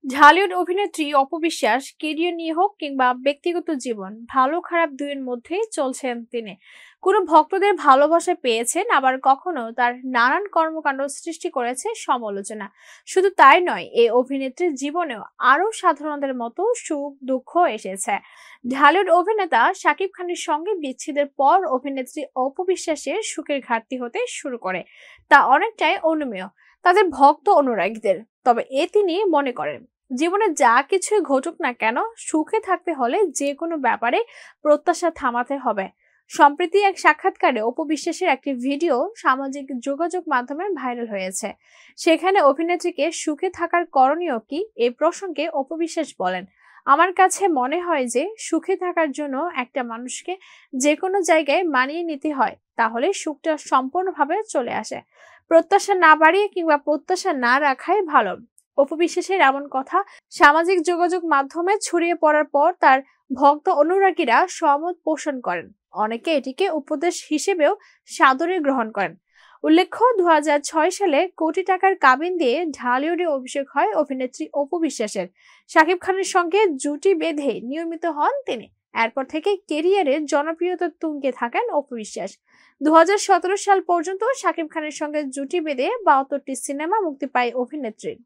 ঢালিউড অভিনেত্রী অপু বিশ্বাস কেরিয়ার নিয়ে হোক কিংবা ব্যক্তিগত জীবন ভালো খারাপ দুইয়ের মধ্যেই চলছেন তিনি। কোনো ভক্তদের ভালোবাসা পেয়েছেন, আবার কখনো তার নানান কর্মকাণ্ড সৃষ্টি করেছে সমালোচনা। শুধু তাই নয়, এই অভিনেত্রীর জীবনেও আরো সাধারণদের মতো সুখ দুঃখ এসেছে। ঢালিউড অভিনেতা শাকিব খানের সঙ্গে বিচ্ছেদের পর অভিনেত্রী অপু বিশ্বাসের সুখের ঘাটতি হতে শুরু করে। তা অনেকটাই অনুমেয় তাদের ভক্ত অনুরাগীদের। তবে তিনি মনে করেন, জীবনে যা কিছুই ঘটুক না কেন, সুখে থাকতে হলে যে কোনো ব্যাপারে প্রত্যাশা থামাতে হবে। সম্প্রতি এক সাক্ষাৎকারে অপু বিশ্বাসের একটি ভিডিও সামাজিক যোগাযোগ মাধ্যমে ভাইরাল হয়েছে। সেখানে অভিনেত্রীকে সুখে থাকার করণীয় কি এই প্রসঙ্গে অপু বিশ্বাস বলেন, আমার কাছে মনে হয় যে সুখে থাকার জন্য একটা মানুষকে যে কোনো জায়গায় মানিয়ে নিতে হয়, তাহলে সুখটা সম্পূর্ণভাবে চলে আসে। প্রত্যাশা না বাড়িয়ে কিংবা প্রত্যাশা না রাখাই ভালো। অপু বিশ্বাসের এমন কথা সামাজিক যোগাযোগ মাধ্যমে ছড়িয়ে পড়ার পর তার ভক্ত অনুরাগীরা সহমত পোষণ করেন। অনেকে এটিকে উপদেশ হিসেবেও সাদরে গ্রহণ করেন। উল্লেখ্য, 2006 সালে কোটি টাকার কাবিন দিয়ে ঢালিউডে অভিষেক হয় অভিনেত্রী অপু বিশ্বাসের। শাকিব খানের সঙ্গে জুটি বেঁধে নিয়মিত হন তিনি। এরপর থেকে কেরিয়ারের জনপ্রিয়তার তুঙ্গে থাকেন অপু বিশ্বাস। 2017 সাল পর্যন্ত শাকিব খানের সঙ্গে জুটি বেঁধে 72টি সিনেমা মুক্তি পায় অভিনেত্রীর।